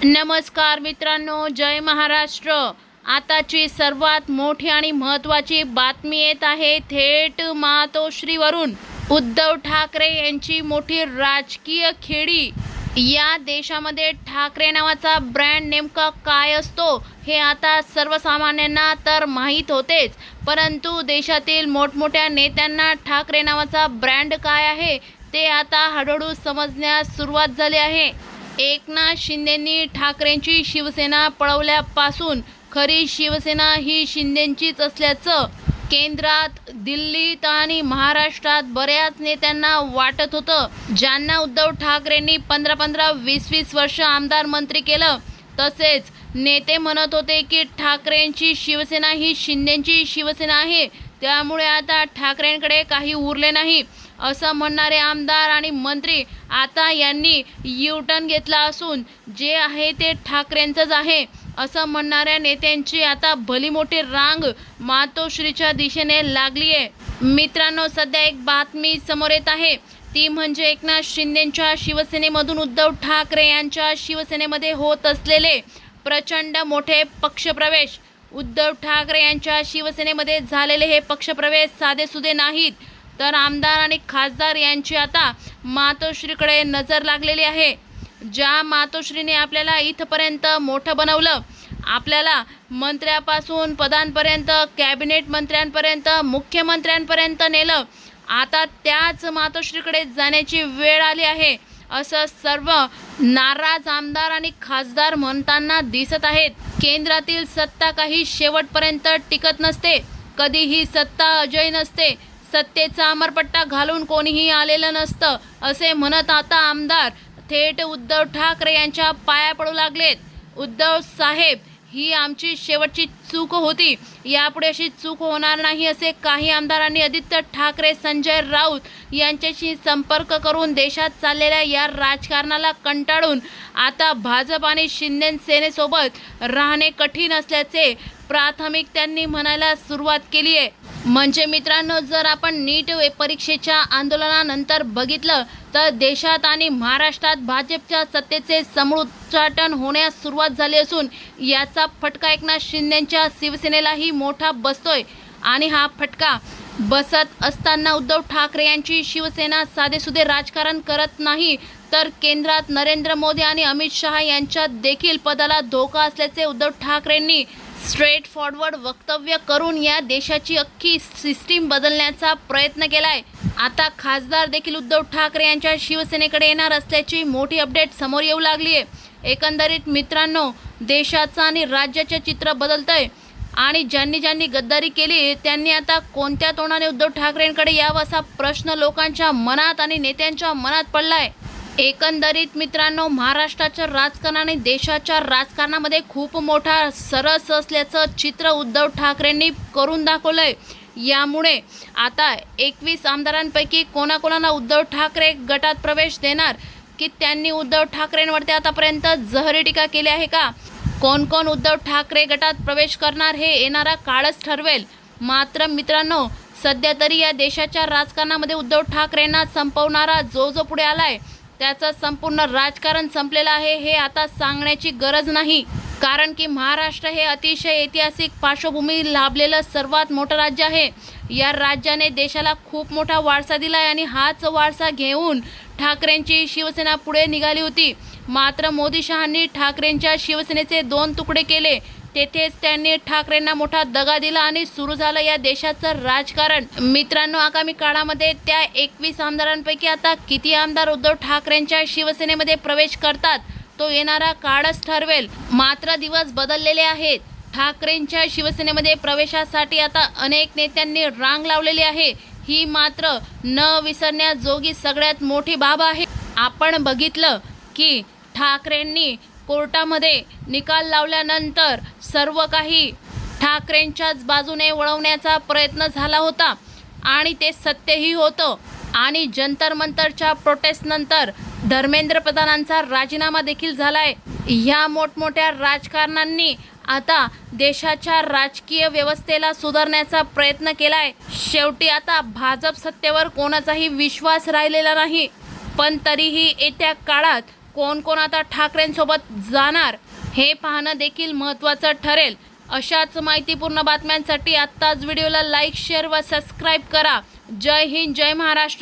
नमस्कार मित्रांनो, जय महाराष्ट्र। आताची सर्वात मोठी आणि महत्त्वाची बातमी येत आहे थेट मातोश्रीवरून। उद्धव ठाकरे यांची मोठी राजकीय खेळी। या देशामध्ये ठाकरे नावाचा ब्रँड नेमका काय असतो हे आता सर्वसामान्यांना तर माहीत होतेच, परंतु देशातील मोठमोठ्या नेत्यांना ठाकरे नावाचा ब्रँड काय आहे ते आता हळूहळू समजण्यास सुरुवात झाली आहे। एकनाथ शिंदेंनी ठाकरेंची शिवसेना पळवल्यापासून खरी शिवसेना ही शिंदेंचीच असल्याचं केंद्रात, दिल्लीत आणि महाराष्ट्रात बऱ्याच नेत्यांना वाटत होतं। ज्यांना उद्धव ठाकरेंनी 15-15, 20-20 वर्ष आमदार मंत्री केलं, तसेच नेते म्हणत होते की ठाकरेंची शिवसेना ही शिंदेंची शिवसेना आहे, त्यामुळे आता ठाकरेंकडे काही उरले नाही असं म्हणणारे आमदार आणि मंत्री आता यांनी यू-टर्न घेतला असून जे आहे ते ठाकरेंचंच आहे असं म्हणणाऱ्या नेत्यांची आता भली मोठी रांग मातोश्रीच्या दिशेने लागली आहे। मित्रांनो, सध्या एक बातमी समोर येत आहे, ती म्हणजे एकनाथ शिंदेंच्या शिवसेनेमधून उद्धव ठाकरे यांच्या शिवसेनेमध्ये होत असलेले प्रचंड मोठे पक्षप्रवेश। उद्धव ठाकरे यांच्या शिवसेनेमध्ये झालेले हे पक्षप्रवेश साधेसुधे नाहीत, तर आमदार आणि खासदार यांची आता मातोश्रीकडे नजर लागलेली आहे। ज्या मातोश्रीने आपल्याला इथपर्यंत मोठं बनवलं, आपल्याला मंत्र्यापासून पदांपर्यंत, कॅबिनेट मंत्र्यांपर्यंत, मुख्यमंत्र्यांपर्यंत नेलं, आता त्याच मातोश्रीकडे जाण्याची वेळ आली आहे असं सर्व नाराज आमदार आणि खासदार म्हणताना दिसत आहेत। केंद्रातील सत्ता काही शेवटपर्यंत टिकत नसते, कधीही सत्ता अजय नसते, सत्तेचा अमरपट्टा घालून कोणीही आलेलं नसतं असे म्हणत आता आमदार थेट उद्धव ठाकरे यांच्या पाया पडू लागलेत। उद्धव साहेब, ही आमची शेवटची चूक होती, यापुढे अशी चूक होणार नाही असे काही आमदारांनी आदित्य ठाकरे, संजय राऊत यांच्याशी संपर्क करून देशात चाललेल्या या राजकारणाला कंटाळून आता भाजप आणि शिंदे सेनेसोबत राहणे कठीण असल्याचे प्राथमिक त्यांनी म्हणायला सुरुवात केली आहे। म्हणजे मित्रांनो, जर आपण नीट परीक्षेच्या आंदोलनानंतर बघितलं तर देशात आणि महाराष्ट्रात भाजपच्या सत्तेचे समुच्चाटन होण्यास सुरुवात झाली असून याचा फटका एकनाथ शिंदेंच्या शिवसेनेलाही मोठा बसतोय। आणि हा फटका बसत असताना उद्धव ठाकरे यांची शिवसेना साधेसुधे राजकारण करत नाही, तर केंद्रात नरेंद्र मोदी आणि अमित शहा यांच्या देखील पदाला धोका असल्याचे उद्धव ठाकरेंनी स्ट्रेट फॉरवर्ड वक्तव्य करून या देशाची अख्खी सिस्टीम बदलण्याचा प्रयत्न केलाय। आता खासदार देखील उद्धव ठाकरे यांच्या शिवसेनेकडे येणार असल्याची मोठी अपडेट समोर येऊ लागली आहे। एकंदरीत मित्रांनो, देशाचं आणि राज्याचे चित्र बदलतंय आणि ज्यांनी गद्दारी केली त्यांनी आता कोणत्या तोंडाने उद्धव ठाकरेंकडे यावं असा प्रश्न लोकांच्या मनात आणि नेत्यांच्या मनात पडलाय। एकंदरीत मित्रांनो, महाराष्ट्राच्या राजकारण आणि देशाच्या राजकारणामध्ये खूप मोठा सरस असल्याचं चित्र उद्धव ठाकरेंनी करून दाखवलंय। यामुळे आता 21 आमदारांपैकी कोणाकोणाला उद्धव ठाकरे गटात प्रवेश देणार, की त्यांनी उद्धव ठाकरेंवरती आतापर्यंत जहरी टीका केली आहे का, कोण कोण उद्धव ठाकरे गटात प्रवेश करणार हे येणारा काळच ठरवेल। मात्र मित्रांनो, सध्या तरी या देशाच्या राजकारणामध्ये उद्धव ठाकरेंना संपवणारा जो पुढे आलाय त्याचं संपूर्ण राजकारण संपलेलं आहे हे आता सांगण्याची गरज नाही, कारण की महाराष्ट्र हे अतिशय ऐतिहासिक पार्श्वभूमी लाभलेलं सर्वात मोठं राज्य आहे। या राज्याने देशाला खूप मोठा वारसा दिला आहे आणि हाच वारसा घेऊन ठाकरेंची शिवसेना पुढे निघाली होती। मात्र मोदी शहांनी ठाकरेंच्या शिवसेनेचे 2 तुकडे केले, तेथेच त्यांनी ठाकरेंना मोठा दगा दिला आणि सुरू झालं या देशाचं राजकारण। मित्रांनो, आगामी काळामध्ये त्या 21 आमदारांपैकी आता किती आमदार उद्धव ठाकरेंच्या शिवसेनेमध्ये प्रवेश करतात तो येणारा काळच ठरवेल। मात्र दिवस बदललेले आहेत। ठाकरेंच्या शिवसेनेमध्ये प्रवेशासाठी आता अनेक नेत्यांनी रांग लावलेली आहे, ही मात्र न विसरण्याजोगी सगळ्यात मोठी बाब आहे। आपण बघितलं की ठाकरेंनी कोर्टामध्ये निकाल लावल्यानंतर सर्व काही ठाकरेंच्याच बाजूने वळवण्याचा प्रयत्न झाला होता आणि ते सत्यही होतं। आणि जंतर मंतरच्या प्रोटेस्टनंतर धर्मेंद्र प्रधानांचा राजीनामा देखील झालाय। ह्या मोठमोठ्या राजकारण्यांनी आता देशाच्या राजकीय व्यवस्थेला सुधारण्याचा प्रयत्न केलाय। शेवटी आता भाजप सत्तेवर कोणाचाही विश्वास राहिलेला नाही, पण तरीही येत्या काळात कोण कोण आता ठाकरेंसोबत जाणार हे पाहणं देखील महत्त्वाचं ठरेल। अशाच माहितीपूर्ण बातम्यांसाठी आत्ताच व्हिडिओला लाईक, शेअर व सबस्क्राईब करा। जय हिंद, जय महाराष्ट्र।